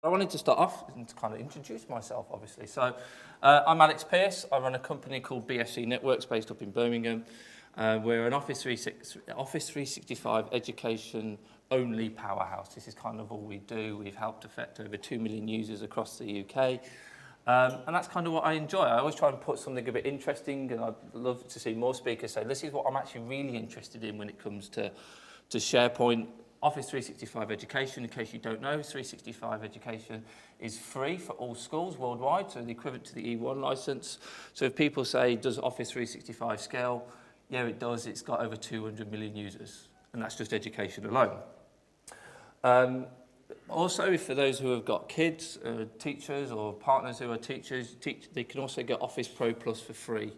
I wanted to start off and to kind of introduce myself, obviously. So I'm Alex Pearce. I run a company called BSC Networks based up in Birmingham. We're an Office 365 education-only powerhouse. This is kind of all we do. We've helped affect over 2 million users across the UK. And that's kind of what I enjoy. I always try and put something a bit interesting, and I'd love to see more speakers say, this is what I'm actually really interested in when it comes to SharePoint. Office 365 Education, in case you don't know, 365 Education is free for all schools worldwide, so the equivalent to the E1 license. So if people say, does Office 365 scale? Yeah, it does. It's got over 200 million users, and that's just education alone. Also, for those who have got kids, teachers, or partners who are teachers, they can also get Office Pro Plus for free.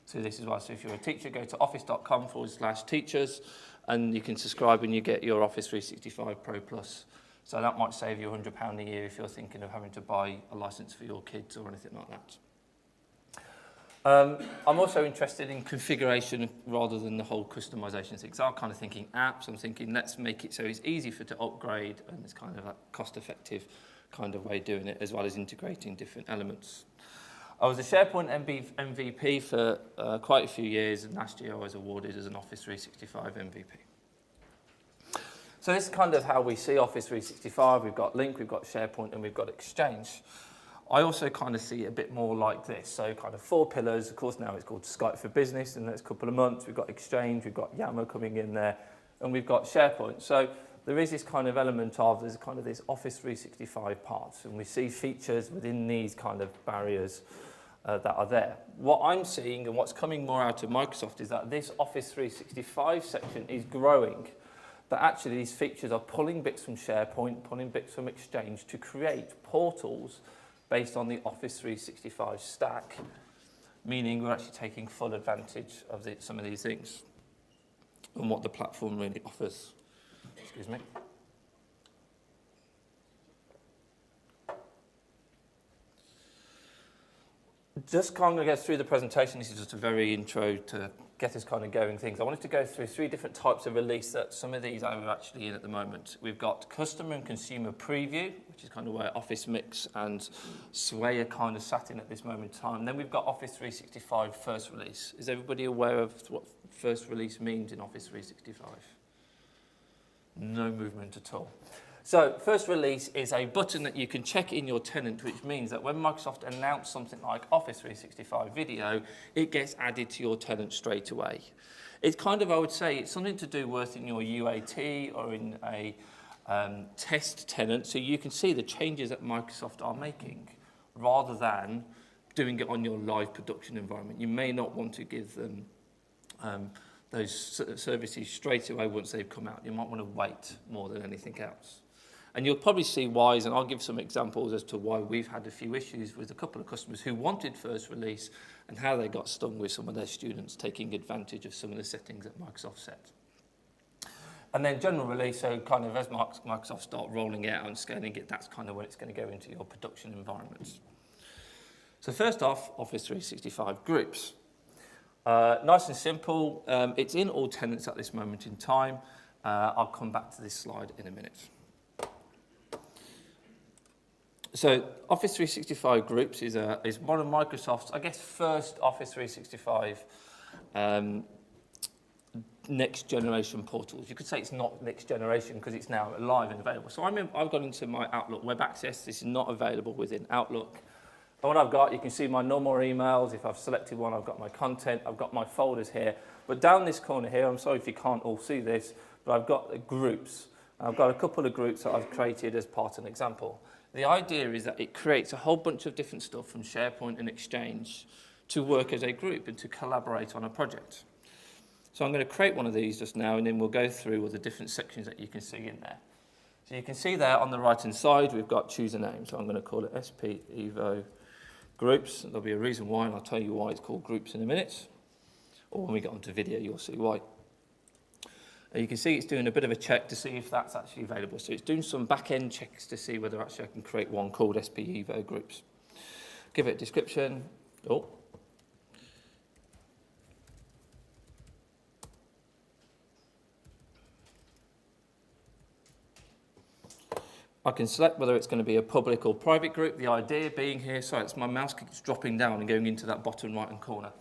So this is why. So if you're a teacher, go to office.com/teachers, and you can subscribe and you get your Office 365 Pro Plus. So that might save you £100 a year if you're thinking of having to buy a license for your kids or anything like that. I'm also interested in configuration rather than the whole customization thing. So I'm kind of thinking apps. I'm thinking let's make it so it's easy to upgrade, and it's kind of a cost-effective kind of way of doing it, as well as integrating different elements. I was a SharePoint MVP for quite a few years, and last year I was awarded as an Office 365 MVP. So this is kind of how we see Office 365. We've got Link, we've got SharePoint, and we've got Exchange. I also kind of see it a bit more like this. So kind of 4 pillars. Of course, now it's called Skype for Business. In the next couple of months, we've got Exchange, we've got Yammer coming in there, and we've got SharePoint. So there is this kind of element of, there's kind of this Office 365 parts, and we see features within these kind of barriers that are there. What I'm seeing and what's coming more out of Microsoft is that this Office 365 section is growing, that actually these features are pulling bits from SharePoint, pulling bits from Exchange to create portals based on the Office 365 stack, meaning we're actually taking full advantage of some of these things and what the platform really offers. Excuse me. Just kind of go through the presentation. This is just a very intro to get us kind of going things. I wanted to go through 3 different types of release that some of these are actually in at the moment. We've got customer and consumer preview, which is kind of where Office Mix and Sway are kind of sat in at this moment in time. Then we've got Office 365 first release. Is everybody aware of what first release means in Office 365? No movement at all. So first release is a button that you can check in your tenant, which means that when Microsoft announce something like Office 365 Video, it gets added to your tenant straight away. It's kind of, I would say, it's something to do with in your UAT or in a test tenant, so you can see the changes that Microsoft are making, rather than doing it on your live production environment. You may not want to give them those services straight away once they've come out. You might want to wait more than anything else. And you'll probably see why, and I'll give some examples as to why we've had a few issues with a couple of customers who wanted first release and how they got stung with some of their students taking advantage of some of the settings that Microsoft set. And then general release, so kind of as Microsoft start rolling it out and scaling it, that's kind of when it's going to go into your production environments. So first off, Office 365 groups. Nice and simple. It's in all tenants at this moment in time. I'll come back to this slide in a minute. So Office 365 Groups is one of Microsoft's, I guess, first Office 365 next generation portals. You could say it's not next generation because it's now live and available. So I've gone into my Outlook web access. This is not available within Outlook. And what I've got, you can see my normal emails. If I've selected one, I've got my content. I've got my folders here. But down this corner here, I'm sorry if you can't all see this, but I've got the groups. I've got a couple of groups that I've created as part of an example. The idea is that it creates a whole bunch of different stuff from SharePoint and Exchange to work as a group and to collaborate on a project. So I'm going to create one of these just now, and then we'll go through all the different sections that you can see in there. So you can see there on the right-hand side, we've got choose a name. So I'm going to call it SP Evo Groups. There'll be a reason why, and I'll tell you why it's called groups in a minute. Or when we get onto video, you'll see why. You can see it's doing a bit of a check to see if that's actually available. So it's doing some back-end checks to see whether actually I can create one called SP Evo Groups. Give it a description. Oh. I can select whether it's going to be a public or private group. The idea being here, sorry, it's my mouse keeps dropping down and going into that bottom right-hand corner.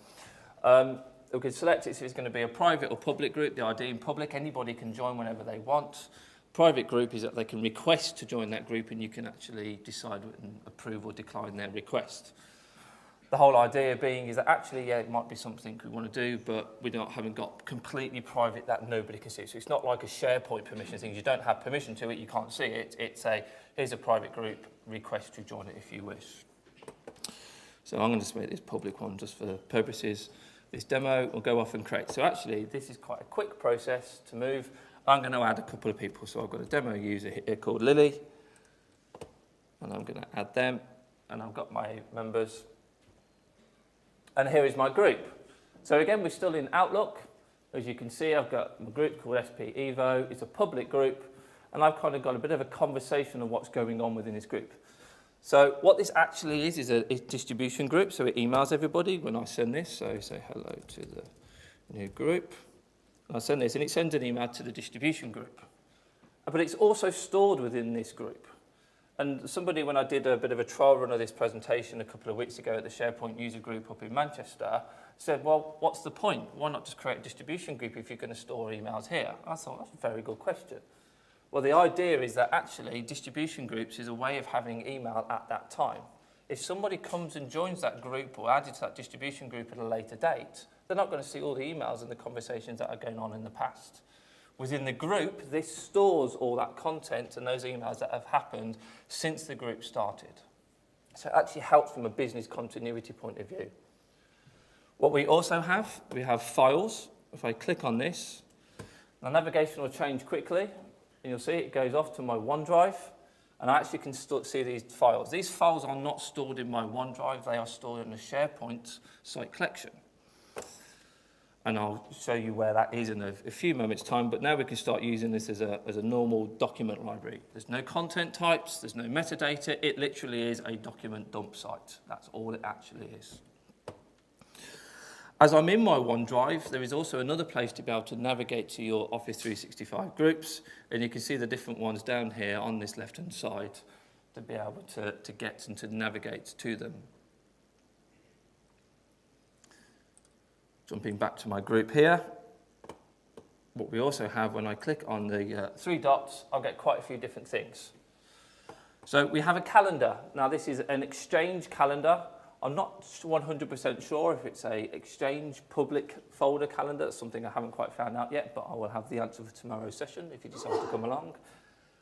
We can select it if it's going to be a private or public group. The idea in public, anybody can join whenever they want. Private group is that they can request to join that group and you can actually decide and approve or decline their request. The whole idea being is that actually, yeah, it might be something we want to do, but we haven't got completely private that nobody can see. So it's not like a SharePoint permission thing. You don't have permission to it, you can't see it. It's here's a private group, request to join it if you wish. So I'm going to just make this public one just for the purposes. This demo will go off and create. So actually, this is quite a quick process to move. I'm going to add a couple of people. So I've got a demo user here called Lily, and I'm going to add them, and I've got my members. And here is my group. So again, we're still in Outlook. As you can see, I've got a group called SP Evo. It's a public group, and I've kind of got a bit of a conversation of what's going on within this group. So what this actually is a distribution group. So it emails everybody when I send this. So say hello to the new group. And I send this, and it sends an email to the distribution group. But it's also stored within this group. And somebody, when I did a bit of a trial run of this presentation a couple of weeks ago at the SharePoint user group up in Manchester, said, well, what's the point? Why not just create a distribution group if you're going to store emails here? I thought, that's a very good question. Well, the idea is that actually distribution groups is a way of having email at that time. If somebody comes and joins that group or added to that distribution group at a later date, they're not going to see all the emails and the conversations that are going on in the past. Within the group, this stores all that content and those emails that have happened since the group started. So it actually helps from a business continuity point of view. What we also have, we have files. If I click on this, the navigation will change quickly, and you'll see it goes off to my OneDrive, and I actually can see these files. These files are not stored in my OneDrive, they are stored in a SharePoint site collection. And I'll show you where that is in a few moments' time, but now we can start using this as a normal document library. There's no content types, there's no metadata, it literally is a document dump site. That's all it actually is. As I'm in my OneDrive, there is also another place to be able to navigate to your Office 365 groups, and you can see the different ones down here on this left-hand side to be able to get and to navigate to them. Jumping back to my group here, what we also have when I click on the three dots, I'll get quite a few different things. So we have a calendar. Now this is an Exchange calendar. I'm not 100% sure if it's a Exchange public folder calendar. That's something I haven't quite found out yet, but I will have the answer for tomorrow's session if you decide to come along.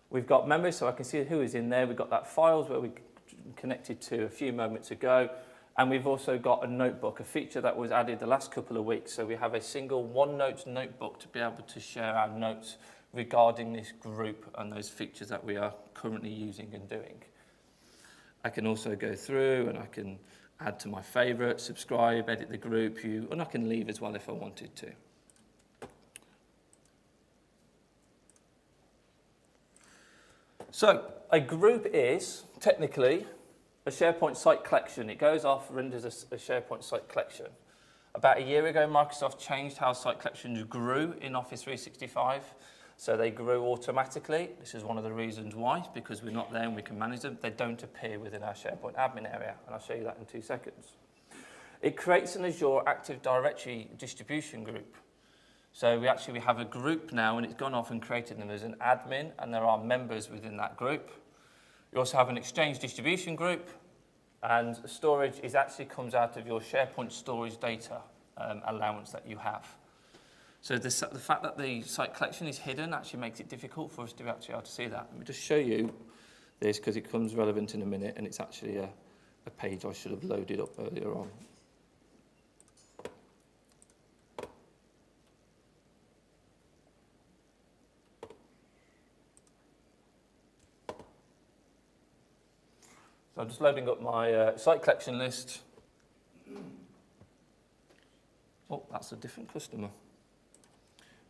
We've got members, so I can see who is in there. We've got that files where we connected to a few moments ago. And we've also got a notebook, a feature that was added the last couple of weeks. So we have a single OneNote notebook to be able to share our notes regarding this group and those features that we are currently using and doing. I can also go through and I can add to my favourites, subscribe, edit the group view, and I can leave as well if I wanted to. So a group is technically a SharePoint site collection. It goes off, renders a SharePoint site collection. About a year ago, Microsoft changed how site collections grew in Office 365. So they grew automatically. This is one of the reasons why, because we're not there and we can manage them. They don't appear within our SharePoint admin area, and I'll show you that in 2 seconds. It creates an Azure Active Directory distribution group. So we have a group now, and it's gone off and created them as an admin, and there are members within that group. You also have an Exchange distribution group, and storage actually comes out of your SharePoint storage data allowance that you have. So the fact that the site collection is hidden actually makes it difficult for us to actually be able to see that. Let me just show you this because it comes relevant in a minute, and it's actually a page I should have loaded up earlier on. So I'm just loading up my site collection list. Oh, that's a different customer.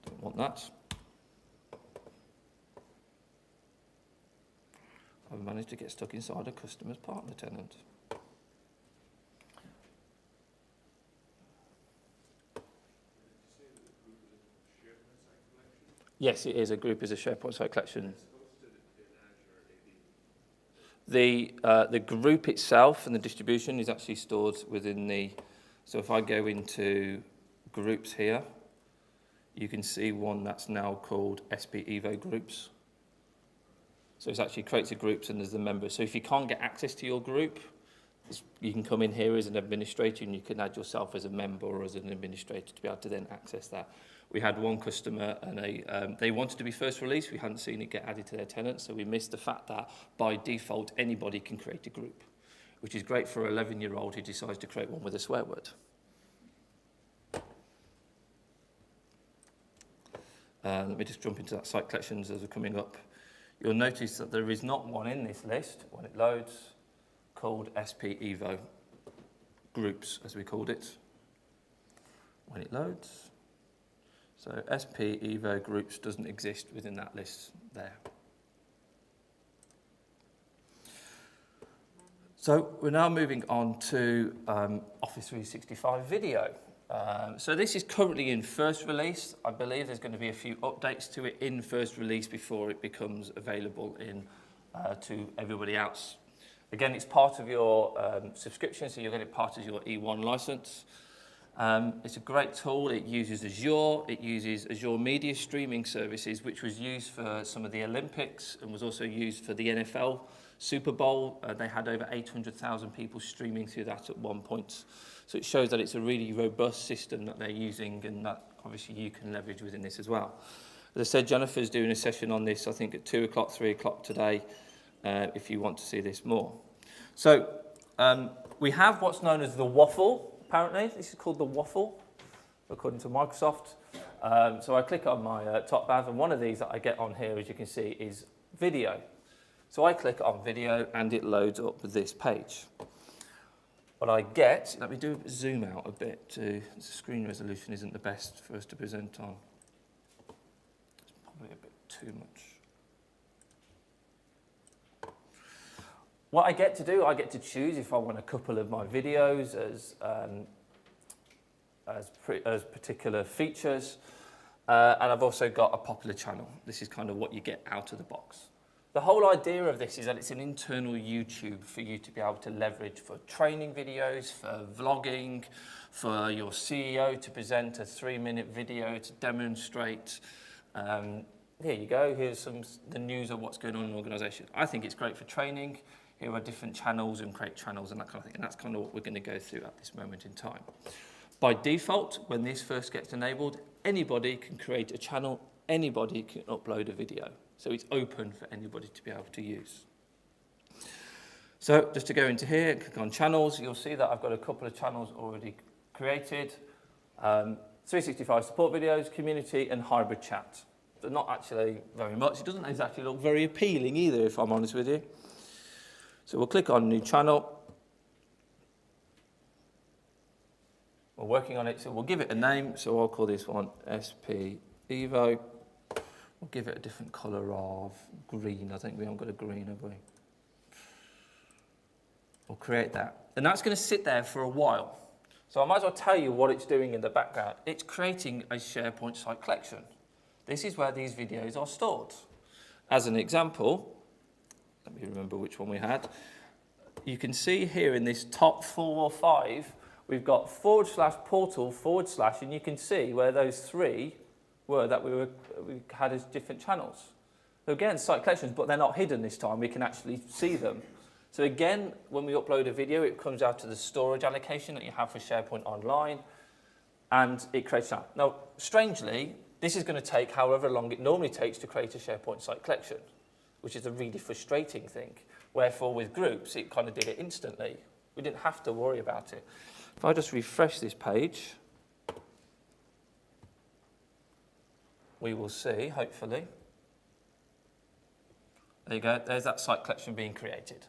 Don't want that. I've managed to get stuck inside a customer's partner tenant. Yes, it is. A group is a SharePoint site collection. The group itself and the distribution is actually stored within the, so if I go into groups here, you can see one that's now called SP Evo groups. So it's actually creates a groups and there's the members. So if you can't get access to your group, you can come in here as an administrator and you can add yourself as a member or as an administrator to be able to then access that. We had one customer and they wanted to be first release. We hadn't seen it get added to their tenants, so we missed the fact that by default anybody can create a group, which is great for an 11-year-old who decides to create one with a swear word. Let me just jump into that site collections as we're coming up. You'll notice that there is not one in this list when it loads called SP Evo groups, as we called it, when it loads. So SP Evo groups doesn't exist within that list there. So we're now moving on to Office 365 video. So this is currently in first release. I believe there's going to be a few updates to it in first release before it becomes available to everybody else. Again, it's part of your subscription, so you're getting part of your E1 license. It's a great tool. It uses Azure. It uses Azure Media Streaming Services, which was used for some of the Olympics and was also used for the NFL Super Bowl. They had over 800,000 people streaming through that at one point. So it shows that it's a really robust system that they're using and that obviously you can leverage within this as well. As I said, Jennifer's doing a session on this, I think at 2 o'clock, 3 o'clock today, if you want to see this more. So we have what's known as the waffle, apparently. This is called the waffle, according to Microsoft. So I click on my top bar, and one of these that I get on here, as you can see, is video. So I click on video, and it loads up this page. What I get, let me zoom out a bit, the screen resolution isn't the best for us to present on. It's probably a bit too much. What I get to do, I get to choose if I want a couple of my videos as particular features. And I've also got a popular channel. This is kind of what you get out of the box. The whole idea of this is that it's an internal YouTube for you to be able to leverage for training videos, for vlogging, for your CEO to present a 3-minute video to demonstrate. Here you go, here's the news of what's going on in an organisation. I think it's great for training. Here are different channels and create channels and that kind of thing. And that's kind of what we're going to go through at this moment in time. By default, when this first gets enabled, anybody can create a channel, anybody can upload a video. So it's open for anybody to be able to use. So just to go into here, click on channels, you'll see that I've got a couple of channels already created. 365 support videos, community, and hybrid chat. But not actually very much. It doesn't exactly look very appealing either, if I'm honest with you. So we'll click on new channel. We're working on it, so we'll give it a name. So I'll call this one SP Evo. We'll give it a different colour of green. I think we haven't got a green, have we? We'll create that. And that's going to sit there for a while. So I might as well tell you what it's doing in the background. It's creating a SharePoint site collection. This is where these videos are stored. As an example, let me remember which one we had. You can see here in this top 4 or 5, we've got /portal/ and you can see where those 3 were that we had as different channels. So again, site collections, but they're not hidden this time. We can actually see them. So again, when we upload a video, it comes out to the storage allocation that you have for SharePoint Online, and it creates that. Now, strangely, this is going to take however long it normally takes to create a SharePoint site collection, which is a really frustrating thing. Wherefore, with groups, it kind of did it instantly. We didn't have to worry about it. If I just refresh this page, we will see, hopefully. There you go, there's that site collection being created.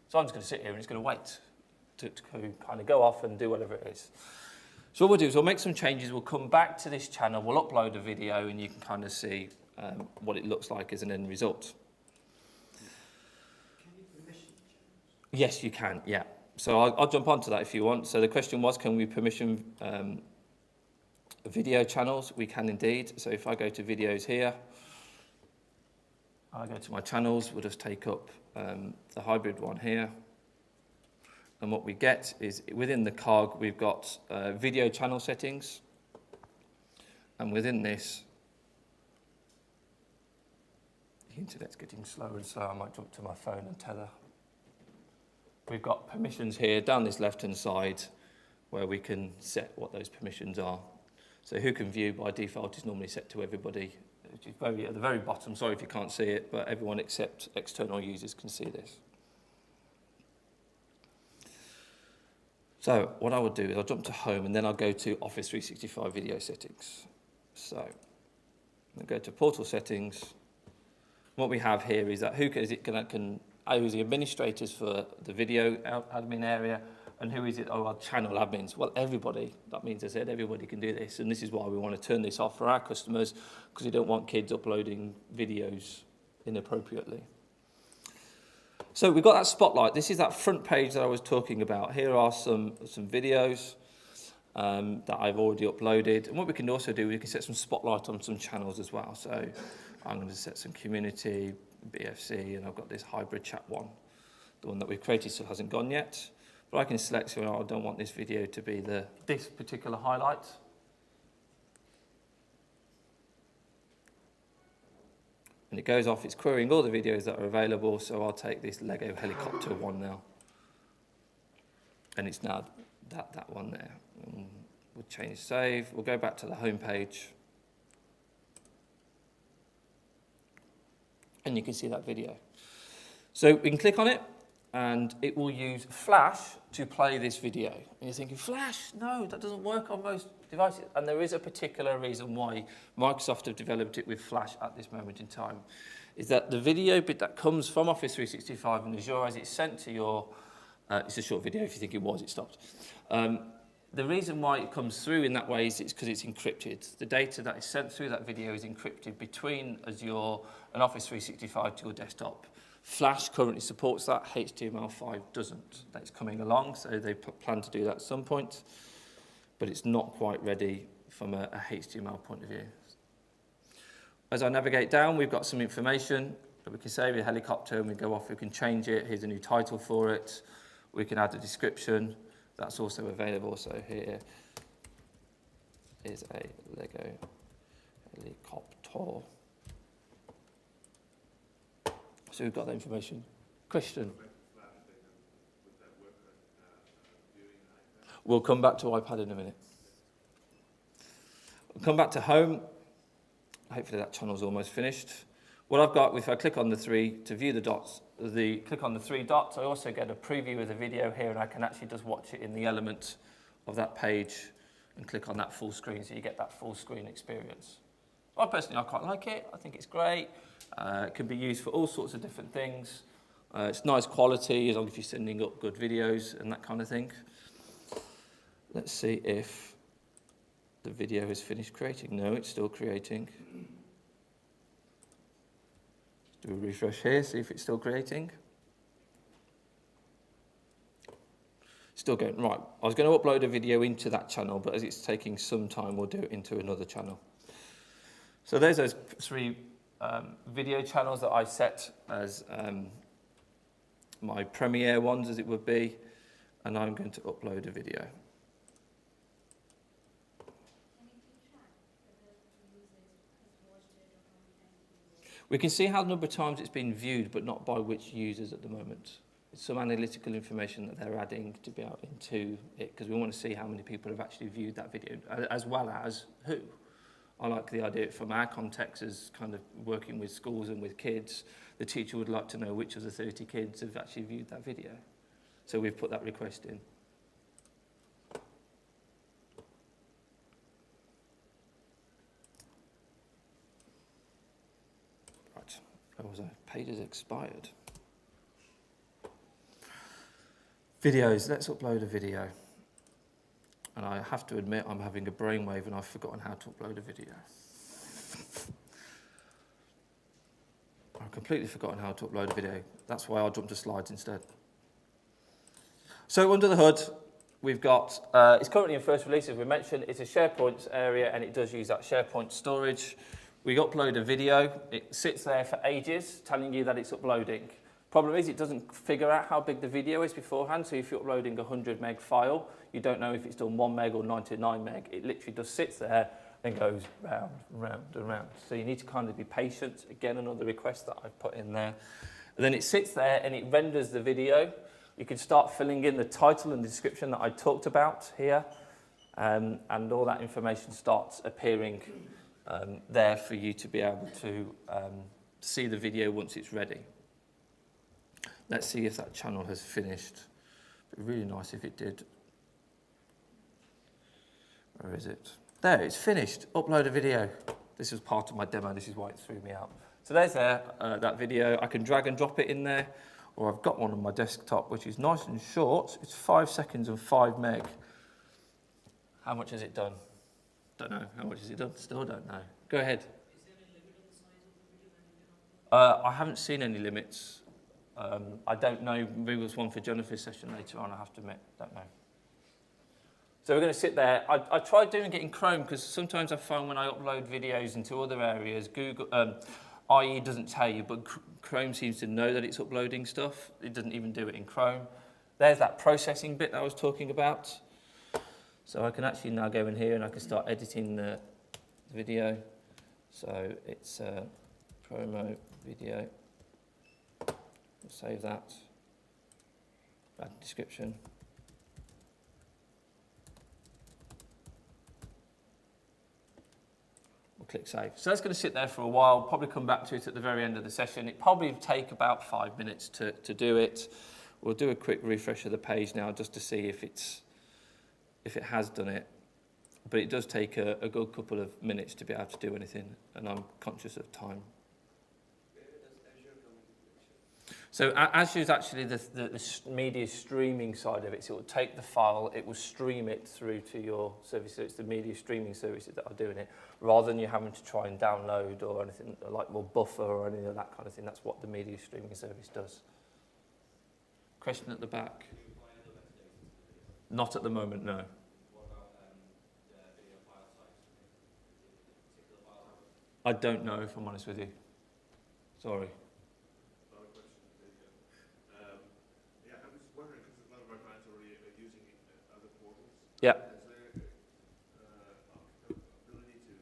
So I'm just going to sit here and it's going to wait to kind of go off and do whatever it is. So what we'll do is we'll make some changes, we'll come back to this channel, we'll upload a video and you can kind of see what it looks like as an end result. Can you permission channels? Yes, you can, yeah. So I'll jump onto that if you want. So the question was, can we permission video channels? We can indeed. So if I go to videos here, I go to my channels, we'll just take up the hybrid one here. And what we get is within the cog, we've got video channel settings. And within this, the internet's getting slower and slower. I might jump to my phone and tether. We've got permissions here down this left-hand side where we can set what those permissions are. So who can view by default is normally set to everybody, which is at the very bottom. Sorry if you can't see it, but everyone except external users can see this. So what I will do is I'll jump to home and then I'll go to Office 365 video settings. So I'll go to portal settings. What we have here is that who's the administrators for the video admin area, and who is it? Oh, our channel admins. Well, everybody. That means I said everybody can do this, and this is why we want to turn this off for our customers, because we don't want kids uploading videos inappropriately. So we've got that spotlight. This is that front page that I was talking about. Here are some videos that I've already uploaded, and what we can also do, we can set some spotlight on some channels as well. So I'm going to set some community, BFC, and I've got this hybrid chat one. The one that we've created still hasn't gone yet. But I can select, so I don't want this video to be this particular highlight. And it goes off, it's querying all the videos that are available, so I'll take this Lego helicopter one now. And it's now that one there. And we'll change save, we'll go back to the home page. And you can see that video. So we can click on it, and it will use Flash to play this video. And you're thinking, Flash? No, that doesn't work on most devices. And there is a particular reason why Microsoft have developed it with Flash at this moment in time, is that the video bit that comes from Office 365 and Azure as it's sent to your, it's a short video, if you think it stopped. The reason why it comes through in that way is it's because it's encrypted. The data that is sent through that video is encrypted between Azure and Office 365 to your desktop. Flash currently supports that, HTML5 doesn't. That's coming along, so they plan to do that at some point, but it's not quite ready from a HTML point of view. As I navigate down, we've got some information that we can save a helicopter, and we go off, we can change it, here's a new title for it, we can add a description, that's also available, so here is a Lego helicopter. So we've got that information. Question? We'll come back to iPad in a minute. We'll come back to home. Hopefully that channel's almost finished. What I've got, if I click on the three to view the dots, click on the three dots, I also get a preview of the video here, and I can actually just watch it in the element of that page and click on that full screen, so you get that full screen experience. Well, personally, I quite like it. I think it's great. It can be used for all sorts of different things. It's nice quality, as long as you're sending up good videos and that kind of thing. Let's see if the video has finished creating. No, it's still creating. Do a refresh here, see if it's still creating. Still going. Right, I was going to upload a video into that channel, but as it's taking some time, we'll do it into another channel. So there's those three video channels that I set as my premiere ones, as it would be, and I'm going to upload a video. We can see how the number of times it's been viewed, but not by which users at the moment. It's some analytical information that they're adding to be out into it, because we want to see how many people have actually viewed that video, as well as who. I like the idea from our context as kind of working with schools and with kids. The teacher would like to know which of the 30 kids have actually viewed that video. So we've put that request in. Right, where was I? Page has expired. Videos, let's upload a video. And I have to admit, I'm having a brainwave and I've forgotten how to upload a video. I've completely forgotten how to upload a video. That's why I'll jump to slides instead. So under the hood, we've got, it's currently in first release, as we mentioned. It's a SharePoint area, and it does use that SharePoint storage. we upload a video, it sits there for ages telling you that it's uploading. Problem is it doesn't figure out how big the video is beforehand, so if you're uploading a 100 meg file, you don't know if it's done 1 meg or 99 meg. It literally just sits there and goes round, round and round. So you need to kind of be patient. Again, another request that I've put in there. And then it sits there and it renders the video. You can start filling in the title and description that I talked about here, and all that information starts appearing there for you to be able to see the video once it's ready. Let's see if that channel has finished. It'd be really nice if it did. Where is it? There, it's finished. Upload a video. This was part of my demo. This is why it threw me out. So there's that video. I can drag and drop it in there, or I've got one on my desktop, which is nice and short. It's 5 seconds and 5 meg. How much has it done? Don't know. How much has it done? Still don't know. Go ahead. Is there any limit on the size of the video that you can upload? I haven't seen any limits. I don't know. Maybe there's one for Jennifer's session later on, I have to admit. Don't know. So we're going to sit there. I tried doing it in Chrome because sometimes I find when I upload videos into other areas, Google, IE doesn't tell you, but Chrome seems to know that it's uploading stuff. It doesn't even do it in Chrome. There's that processing bit that I was talking about. So I can actually now go in here and I can start editing the video. So it's promo video. We'll save that. Add description. We'll click save. So that's going to sit there for a while. Probably come back to it at the very end of the session. It probably take about 5 minutes to do it. We'll do a quick refresh of the page now just to see if it has done it. But it does take a good couple of minutes to be able to do anything, and I'm conscious of time. So Azure is actually the media streaming side of it. So it will take the file, it will stream it through to your service. So it's the media streaming services that are doing it, rather than you having to try and download or anything like more buffer or anything of that kind of thing. That's what the media streaming service does. Question at the back? Not at the moment, no. What about the video file size? Particular file type? I don't know, if I'm honest with you. Sorry. Another question. Yeah, I'm just wondering, because a lot of our clients already are using other portals. Yeah. Is there ability to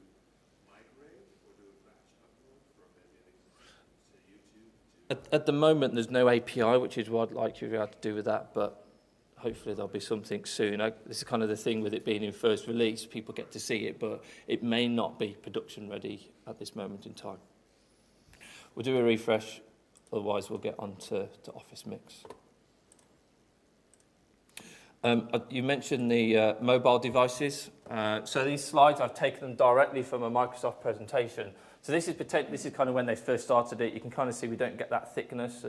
migrate or do a batch upload from maybe an existing, say, YouTube to... At the moment, there's no API, which is what I'd like you to be able to do with that, but hopefully there'll be something soon. This is kind of the thing with it being in first release. People get to see it, but it may not be production ready at this moment in time. We'll do a refresh, otherwise we'll get on to Office Mix. You mentioned the mobile devices. So these slides, I've taken them directly from a Microsoft presentation. So this is kind of when they first started it. You can kind of see we don't get that thickness,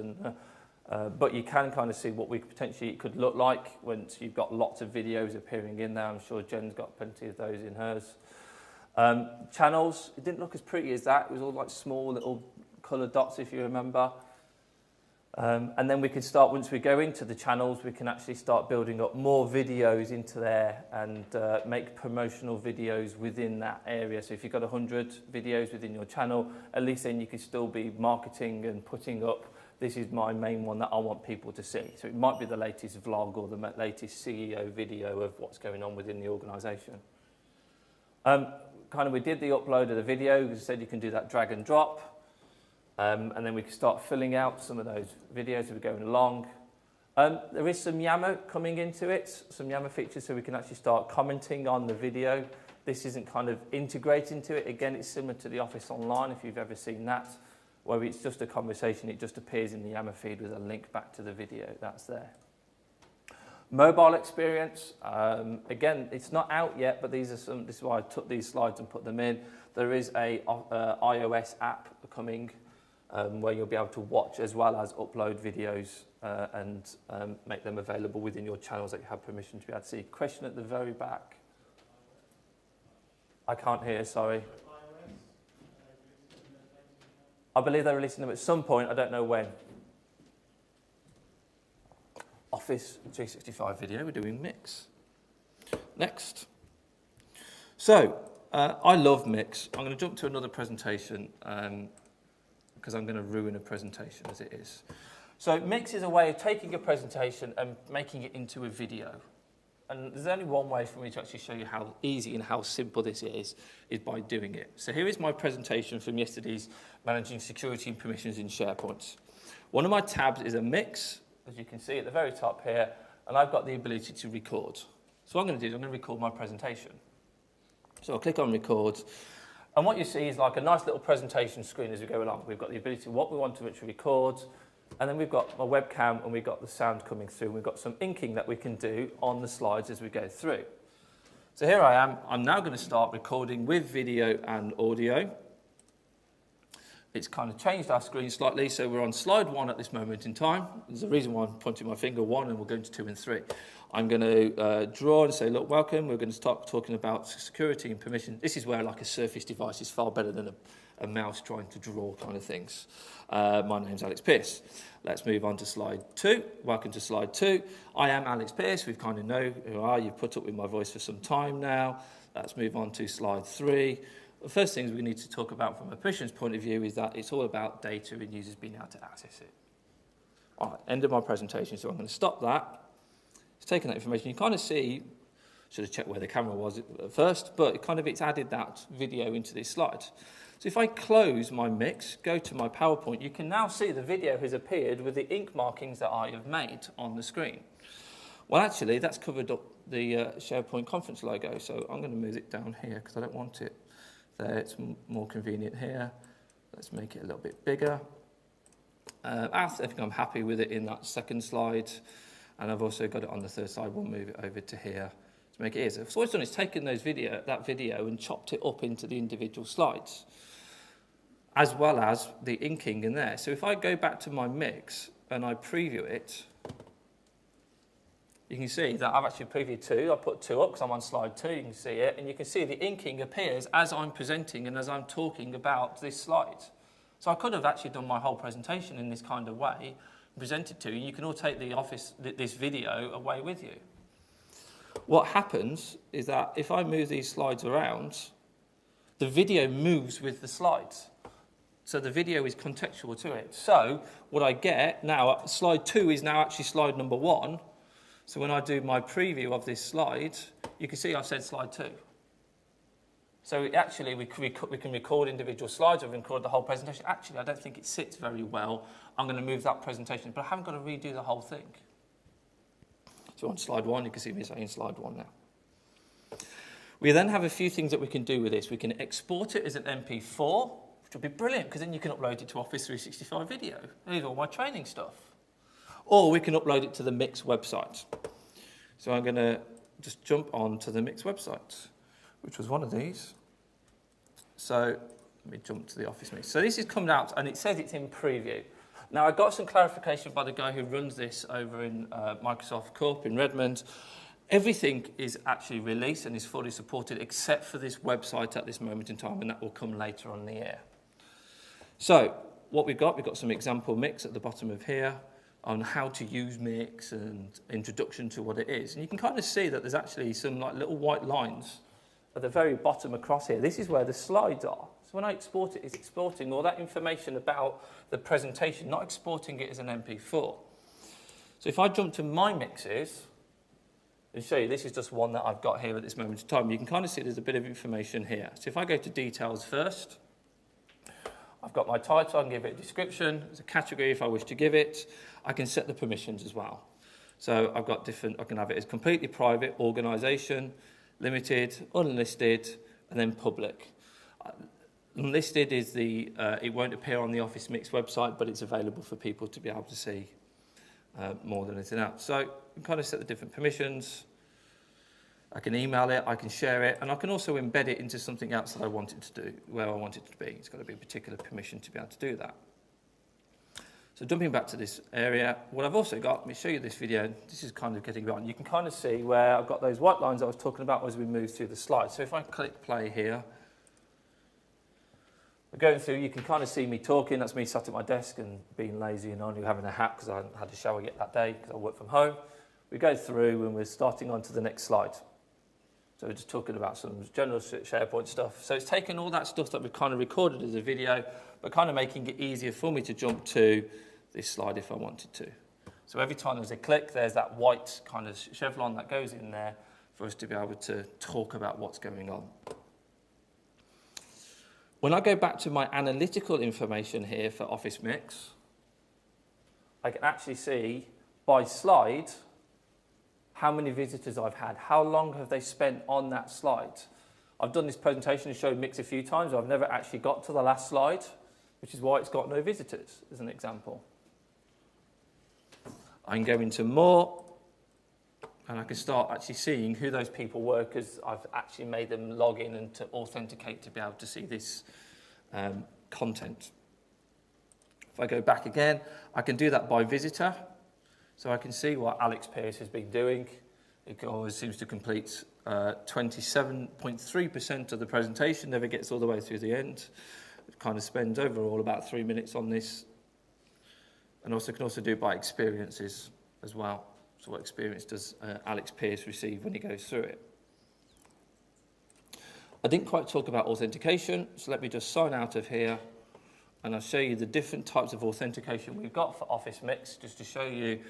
but you can kind of see what we potentially it could look like once you've got lots of videos appearing in there. I'm sure Jen's got plenty of those in hers. Channels, it didn't look as pretty as that. It was all like small little coloured dots, if you remember. And then we could start, once we go into the channels, we can actually start building up more videos into there and make promotional videos within that area. So if you've got 100 videos within your channel, at least then you could still be marketing and putting up, this is my main one that I want people to see. So it might be the latest vlog or the latest CEO video of what's going on within the organisation. We did the upload of the video. As I said, you can do that drag and drop. And then we can start filling out some of those videos as we're going along. There is some Yammer coming into it, some Yammer features, so we can actually start commenting on the video. This isn't kind of integrated into it. Again, it's similar to the Office Online, if you've ever seen that, where it's just a conversation, it just appears in the Yammer feed with a link back to the video that's there. Mobile experience, again, it's not out yet, but this is why I took these slides and put them in. There is a iOS app coming where you'll be able to watch as well as upload videos and make them available within your channels that you have permission to be able to see. Question at the very back. I can't hear, sorry. I believe they're releasing them at some point, I don't know when. Office 365 video, we're doing Mix. Next. So, I love Mix. I'm going to jump to another presentation because I'm going to ruin a presentation as it is. So Mix is a way of taking a presentation and making it into a video. And there's only one way for me to actually show you how easy and how simple this is by doing it. So here is my presentation from yesterday's Managing Security and Permissions in SharePoint. One of my tabs is a Mix, as you can see at the very top here, and I've got the ability to record. So what I'm going to do is I'm going to record my presentation. So I'll click on record, and what you see is like a nice little presentation screen as we go along. We've got the ability, what we want to record, and then we've got my webcam and we've got the sound coming through. We've got some inking that we can do on the slides as we go through. So here I am. I'm now going to start recording with video and audio. It's kind of changed our screen slightly, so we're on slide 1 at this moment in time. There's a reason why I'm pointing my finger 1 and we'll go into 2 and 3. I'm going to draw and say, look, welcome. We're going to start talking about security and permission. This is where like a Surface device is far better than a mouse trying to draw kind of things. My name's Alex Pearce. Let's move on to slide 2. Welcome to slide 2. I am Alex Pearce. We kind of know who I are. You've put up with my voice for some time now. Let's move on to slide 3. The first things we need to talk about from a permissions point of view is that it's all about data and users being able to access it. All right, end of my presentation, so I'm going to stop that. It's taken that information. You kind of see, should have checked where the camera was at first, but it's added that video into this slide. So if I close my Mix, go to my PowerPoint, you can now see the video has appeared with the ink markings that I have made on the screen. Well, actually, that's covered up the SharePoint conference logo, so I'm going to move it down here because I don't want it there. It's more convenient here. Let's make it a little bit bigger. I think I'm happy with it in that second slide, and I've also got it on the third slide. We'll move it over to here to make it easier. So what it's done is taken that video and chopped it up into the individual slides, as well as the inking in there. So if I go back to my Mix and I preview it, you can see that I've actually previewed 2. I put 2 up because I'm on slide 2. You can see it, and you can see the inking appears as I'm presenting and as I'm talking about this slide. So I could have actually done my whole presentation in this kind of way, presented to you. You can all take this video away with you. What happens is that if I move these slides around, the video moves with the slides. So the video is contextual to it. So what I get now, slide 2 is now actually slide number 1. So when I do my preview of this slide, you can see I've said slide 2. So actually, we can record individual slides or record the whole presentation. Actually, I don't think it sits very well. I'm going to move that presentation, but I haven't got to redo the whole thing. So on slide 1, you can see me saying slide 1 now. We then have a few things that we can do with this. We can export it as an MP4, which would be brilliant, because then you can upload it to Office 365 video. There's all my training stuff. Or we can upload it to the Mix website. So I'm going to just jump on to the Mix website, which was one of these. So let me jump to the Office Mix. So this is coming out, and it says it's in preview. Now, I got some clarification by the guy who runs this over in Microsoft Corp in Redmond. Everything is actually released and is fully supported, except for this website at this moment in time, and that will come later on in the year. So what we've got some example Mix at the bottom of here, on how to use Mix and introduction to what it is. And you can kind of see that there's actually some like little white lines at the very bottom across here. This is where the slides are. So when I export it, it's exporting all that information about the presentation, not exporting it as an MP4. So if I jump to my Mixes and show you, this is just one that I've got here at this moment in time, you can kind of see there's a bit of information here. So if I go to details first, I've got my title, I can give it a description, there's a category if I wish to give it. I can set the permissions as well. So I've got different, I can have it as completely private, organisation, limited, unlisted, and then public. Unlisted is it won't appear on the Office Mix website, but it's available for people to be able to see more than anything else. So you can kind of set the different permissions. I can email it, I can share it, and I can also embed it into something else that I want it to do, where I want it to be. It's got to be a particular permission to be able to do that. So jumping back to this area, what I've also got, let me show you this video. This is kind of getting on. You can kind of see where I've got those white lines I was talking about as we move through the slides. So if I click play here, we're going through, you can kind of see me talking. That's me sat at my desk and being lazy and only having a hat because I hadn't had a shower yet that day because I work from home. We go through and we're starting on to the next slide. So we're just talking about some general SharePoint stuff. So it's taken all that stuff that we've kind of recorded as a video, but kind of making it easier for me to jump to this slide if I wanted to. So every time there's a click, there's that white kind of chevron that goes in there for us to be able to talk about what's going on. When I go back to my analytical information here for Office Mix, I can actually see by slide how many visitors I've had, how long have they spent on that slide. I've done this presentation and showed Mix a few times, but I've never actually got to the last slide, which is why it's got no visitors, as an example. I can go into more, and I can start actually seeing who those people were, because I've actually made them log in and to authenticate to be able to see this content. If I go back again, I can do that by visitor. So I can see what Alex Pearce has been doing. It always seems to complete 27.3% of the presentation, never gets all the way through the end. It kind of spends overall about 3 minutes on this. And also can also do it by experiences as well. So what experience does Alex Pearce receive when he goes through it? I didn't quite talk about authentication, so let me just sign out of here. And I'll show you the different types of authentication we've got for Office Mix, just to show you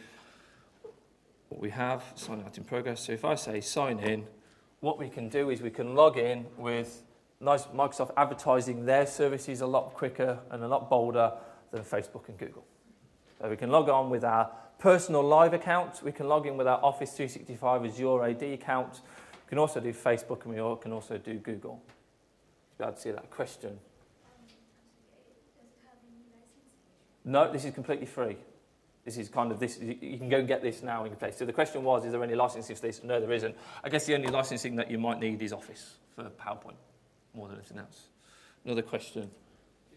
what we have. Sign out in progress. So if I say sign in, what we can do is we can log in with nice Microsoft advertising their services a lot quicker and a lot bolder than Facebook and Google. So we can log on with our personal live account. We can log in with our Office 365 Azure AD account. We can also do Facebook, and we can also do Google. To be able to see that question. No, this is completely free. This is kind of this. You can go and get this now in your place. So the question was, is there any licensing for this? No, there isn't. I guess the only licensing that you might need is Office for PowerPoint, more than anything else. Another question. Did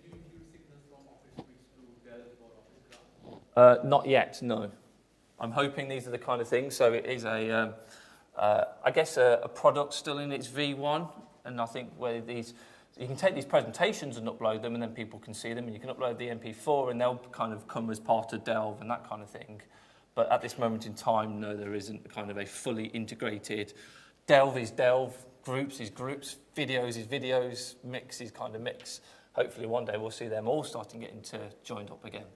you include signals from Office Mix to Delve or Office Graph? Not yet, no. I'm hoping these are the kind of things. So it is I guess a product still in its V1, and I think where these. You can take these presentations and upload them, and then people can see them, and you can upload the MP4, and they'll kind of come as part of Delve and that kind of thing. But at this moment in time, no, there isn't kind of a fully integrated. Delve is Delve, Groups is Groups, Videos is Videos, Mix is kind of Mix. Hopefully one day we'll see them all starting getting to joined up again.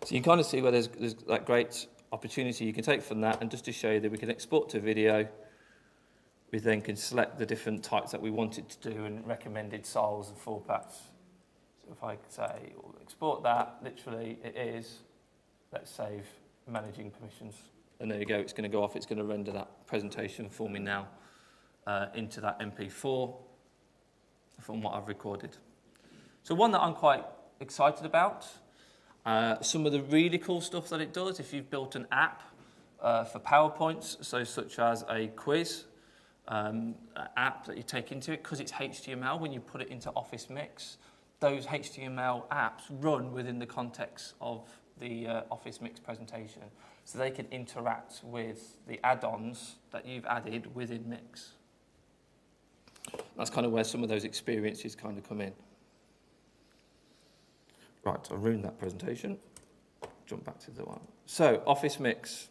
So you can kind of see where there's that great opportunity you can take from that, and just to show you that we can export to video. We then can select the different types that we want it to do and recommended styles and formats. So if I say, we'll export that, literally it is, let's save managing permissions. And there you go, it's going to go off, it's going to render that presentation for me now into that MP4 from what I've recorded. So one that I'm quite excited about, some of the really cool stuff that it does, if you've built an app for PowerPoints, so such as a quiz, app that you take into it, because it's HTML, when you put it into Office Mix, those HTML apps run within the context of the Office Mix presentation. So they can interact with the add-ons that you've added within Mix. That's kind of where some of those experiences kind of come in. Right, I'll ruin that presentation. Jump back to the one. So, Office Mix.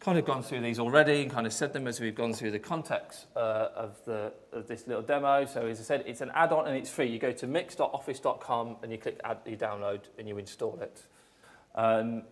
Kind of gone through these already and kind of said them as we've gone through the context of this little demo. So as I said, it's an add-on and it's free. You go to mix.office.com and you click add, you download and you install it.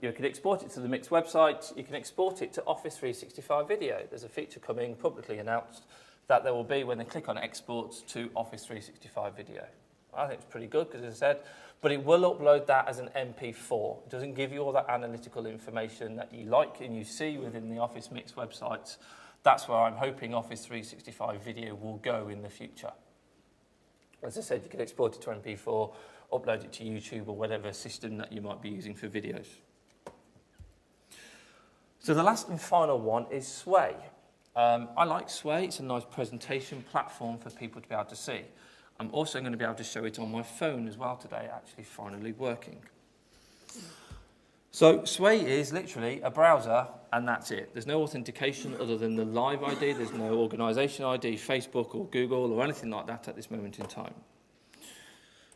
You can export it to the Mix website. You can export it to Office 365 Video. There's a feature coming, publicly announced, that there will be when they click on export to Office 365 Video. I think it's pretty good because, as I said, but it will upload that as an MP4. It doesn't give you all that analytical information that you like and you see within the Office Mix websites. That's where I'm hoping Office 365 Video will go in the future. As I said, you can export it to MP4, upload it to YouTube or whatever system that you might be using for videos. So the last and final one is Sway. I like Sway. It's a nice presentation platform for people to be able to see. I'm also going to be able to show it on my phone as well today, actually finally working. So Sway is literally a browser, and that's it. There's no authentication other than the live ID. There's no organization ID, Facebook or Google or anything like that at this moment in time.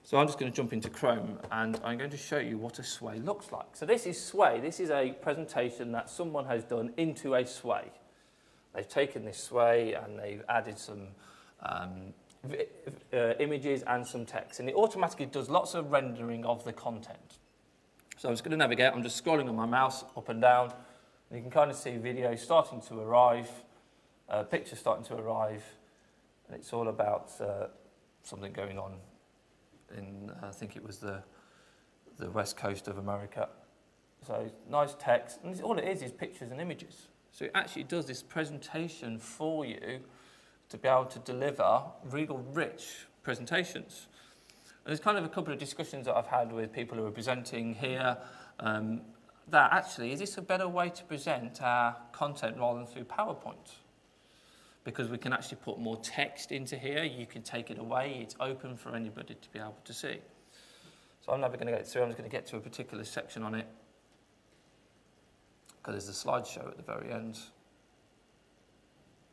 So I'm just going to jump into Chrome, and I'm going to show you what a Sway looks like. So this is Sway. This is a presentation that someone has done into a Sway. They've taken this sway and they've added some images and some text, and it automatically does lots of rendering of the content. So I'm just going to navigate. I'm just scrolling on my mouse up and down, and you can kind of see videos starting to arrive, pictures starting to arrive, and it's all about something going on in, I think it was the west coast of America. So nice text, and all it is pictures and images. So it actually does this presentation for you to be able to deliver real rich presentations. And there's kind of a couple of discussions that I've had with people who are presenting here, that actually, is this a better way to present our content rather than through PowerPoint? Because we can actually put more text into here, you can take it away, it's open for anybody to be able to see. So I'm never going to get through, I'm just going to get to a particular section on it, because there's a slideshow at the very end.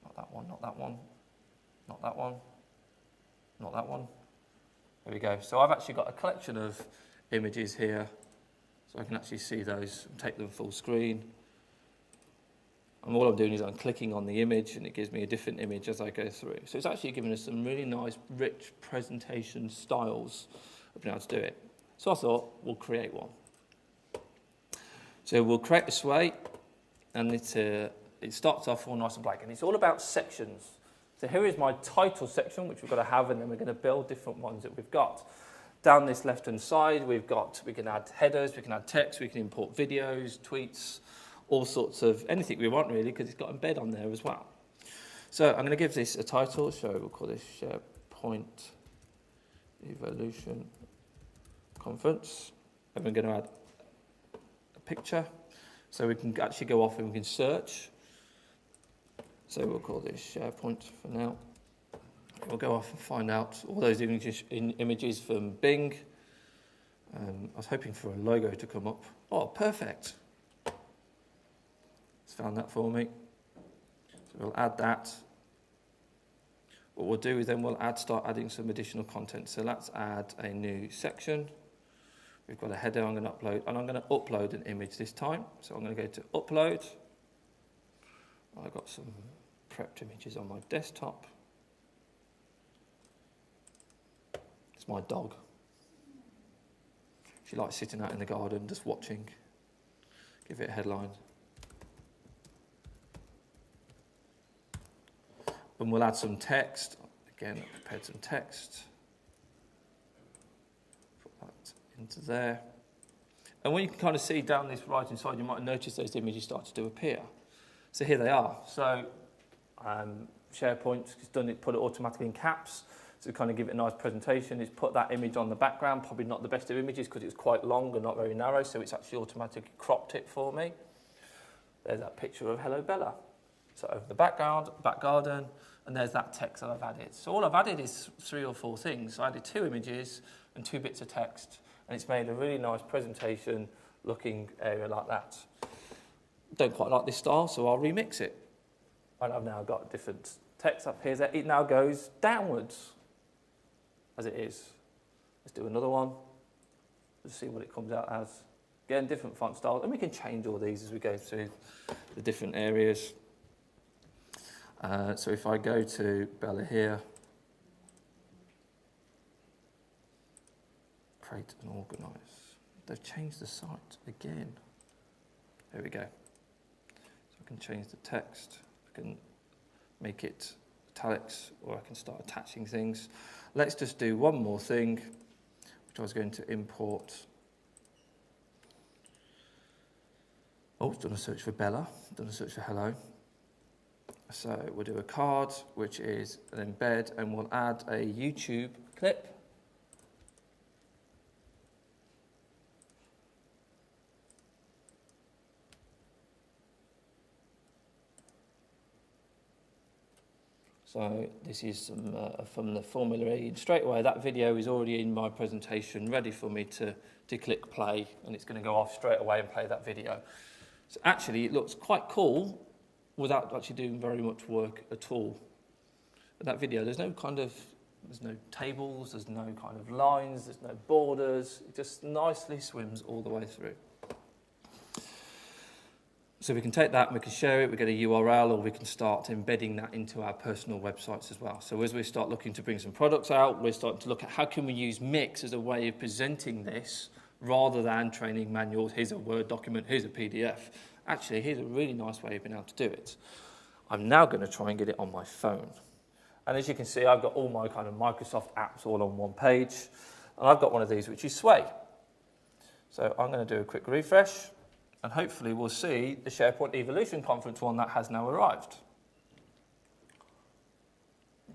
Not that one, not that one, not that one, not that one. There we go. So I've actually got a collection of images here, so I can actually see those and take them full screen. And all I'm doing is I'm clicking on the image, and it gives me a different image as I go through. So it's actually giving us some really nice, rich presentation styles of being able to do it. So I thought, we'll create one. So we'll create a sway, and it starts off all nice and blank, and it's all about sections. So here is my title section, which we've got to have, and then we're going to build different ones that we've got. Down this left-hand side, we can add headers, we can add text, we can import videos, tweets, all sorts of anything we want really, because it's got embed on there as well. So I'm going to give this a title, so we'll call this SharePoint Evolution Conference. And we're going to add a picture, so we can actually go off and we can search. So we'll call this SharePoint for now. We'll go off and find out all those images from Bing. I was hoping for a logo to come up. Oh, perfect. It's found that for me. So we'll add that. What we'll do is then we'll start adding some additional content. So let's add a new section. We've got a header I'm going to upload, and I'm going to upload an image this time. So I'm going to go to upload. I've got some prepped images on my desktop. It's my dog. She likes sitting out in the garden, just watching. Give it a headline. And we'll add some text. Again, I've prepared some text. Put that into there. And when you can kind of see down this right-hand side, you might notice those images start to appear. So here they are. So SharePoint has done it, put it automatically in caps to kind of give it a nice presentation. It's put that image on the background, probably not the best of images because it's quite long and not very narrow, so it's actually automatically cropped it for me. There's that picture of Hello Bella. So over the back garden, and there's that text that I've added. So all I've added is 3 or 4 things. So I added 2 images and 2 bits of text, and it's made a really nice presentation looking area like that. Don't quite like this style, so I'll remix it. And I've now got different text up here. It now goes downwards, as it is. Let's do another one. Let's see what it comes out as. Again, different font styles, and we can change all these as we go through the different areas. So if I go to Bella here, create and organize. They've changed the site again. There we go. So I can change the text. I can make it italics, or I can start attaching things. Let's just do one more thing, which I was going to import. Oh, done a search for Bella, done a search for hello. So we'll do a card, which is an embed, and we'll add a YouTube clip. So this is from the Formula E. And straight away, that video is already in my presentation, ready for me to click play, and it's going to go off straight away and play that video. So actually, it looks quite cool without actually doing very much work at all. In that video, there's no tables, there's no kind of lines, there's no borders. It just nicely swims all the way through. So we can take that and we can share it, we get a URL, or we can start embedding that into our personal websites as well. So as we start looking to bring some products out, we're starting to look at how can we use Mix as a way of presenting this rather than training manuals. Here's a Word document, here's a PDF. Actually, here's a really nice way of being able to do it. I'm now going to try and get it on my phone. And as you can see, I've got all my kind of Microsoft apps all on one page. And I've got one of these, which is Sway. So I'm going to do a quick refresh. And hopefully we'll see the SharePoint Evolution Conference one that has now arrived.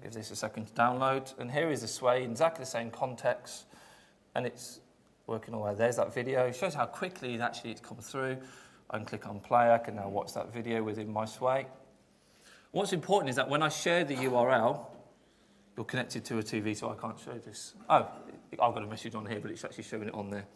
Give this a second to download. And here is the Sway in exactly the same context. And it's working all the way. There's that video. It shows how quickly it's come through. I can click on play. I can now watch that video within my Sway. What's important is that when I share the URL, you're connected to a TV, so I can't show this. Oh, I've got a message on here, but it's actually showing it on there.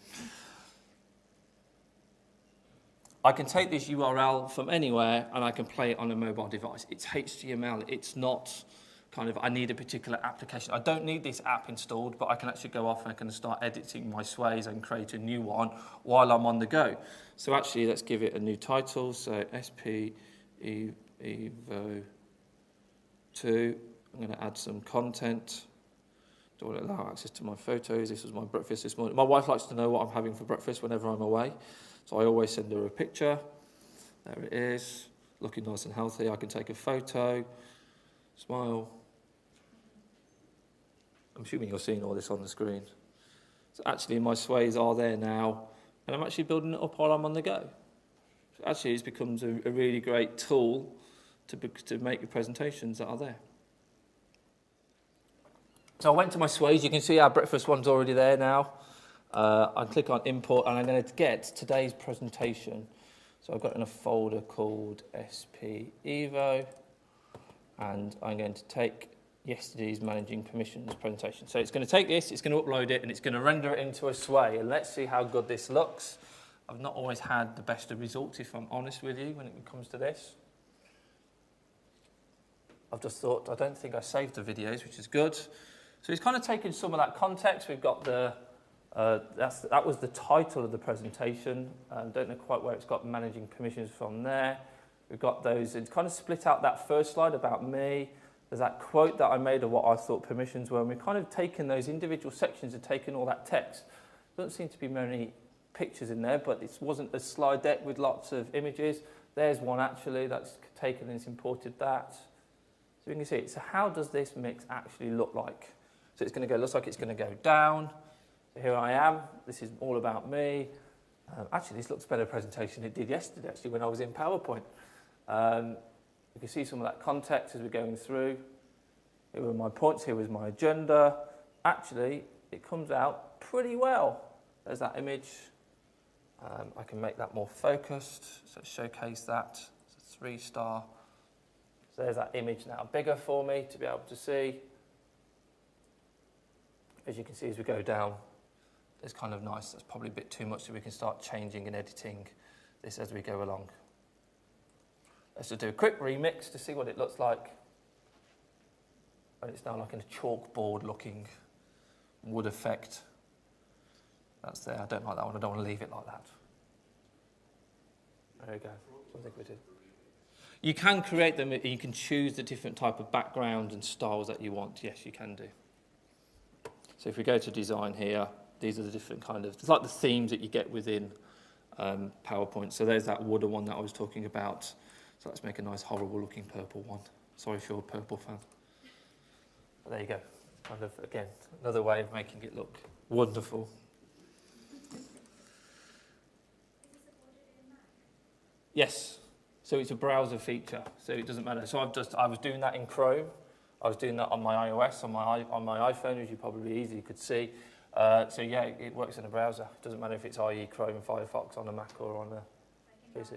I can take this URL from anywhere and I can play it on a mobile device. It's HTML. It's not kind of, I need a particular application. I don't need this app installed, but I can actually go off and I can start editing my Sways and create a new one while I'm on the go. So actually, let's give it a new title. So SP Evo 2. I'm going to add some content. Don't want to allow access to my photos. This was my breakfast this morning. My wife likes to know what I'm having for breakfast whenever I'm away. So I always send her a picture. There it is, looking nice and healthy. I can take a photo, smile. I'm assuming you're seeing all this on the screen. So actually my Sways are there now, and I'm actually building it up while I'm on the go. So actually it becomes a really great tool to make the presentations that are there. So I went to my Sways. You can see our breakfast one's already there now. I click on import and I'm going to get today's presentation. So I've got in a folder called SP Evo, and I'm going to take yesterday's managing permissions presentation. So it's going to take this, it's going to upload it, and it's going to render it into a Sway. And let's see how good this looks. I've not always had the best of results, if I'm honest with you, when it comes to this. I've just thought, I don't think I saved the videos, which is good. So it's kind of taken some of that context. We've got the that was the title of the presentation. Don't know quite where it's got managing permissions from there. We've got those, it's kind of split out that first slide about me. There's that quote that I made of what I thought permissions were, and we've kind of taken those individual sections and taken all that text. Doesn't seem to be many pictures in there, but it wasn't a slide deck with lots of images. There's one actually that's taken and it's imported that. So you can see it. So how does this mix actually look like? So it's going to go, looks like it's going to go down. So here I am. This is all about me. Actually, this looks better presentation it did yesterday, actually, when I was in PowerPoint. You can see some of that context as we're going through. Here were my points. Here was my agenda. Actually, it comes out pretty well. There's that image. I can make that more focused, so showcase that. It's a 3-star. So there's that image now bigger for me to be able to see. As you can see as we go down, it's kind of nice. That's probably a bit too much, so we can start changing and editing this as we go along. Let's just do a quick remix to see what it looks like. And it's now like in a chalkboard looking wood effect. That's there. I don't like that one. I don't want to leave it like that. There we go. Something we did. You can create them. You can choose the different type of background and styles that you want. Yes, you can do. So if we go to design here, these are the different kind of, it's like the themes that you get within PowerPoint. So there's that wooden one that I was talking about. So let's make a nice horrible looking purple one. Sorry if you're a purple fan. But there you go. Kind of, again, another way of making it look wonderful. Yes. So it's a browser feature. So it doesn't matter. So I was doing that in Chrome. I was doing that on my iOS, on my iPhone, as you probably easily could see. So yeah, it works in a browser. It doesn't matter if it's IE, Chrome, and Firefox on a Mac or on a PC.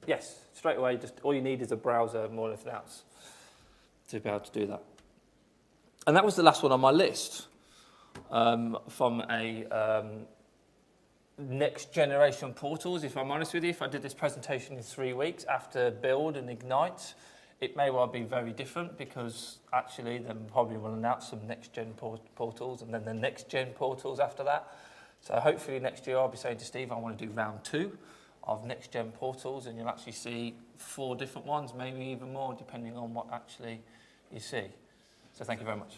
Yes, straight away, just all you need is a browser more than anything else to be able to do that. And that was the last one on my list from a next generation portals. If I'm honest with you, if I did this presentation in 3 weeks after Build and Ignite, it may well be very different because actually then probably will announce some next gen portals and then the next gen portals after that. So hopefully next year I'll be saying to Steve, I want to do round 2 of next-gen portals, and you'll actually see 4 different ones, maybe even more, depending on what actually you see. So thank you very much.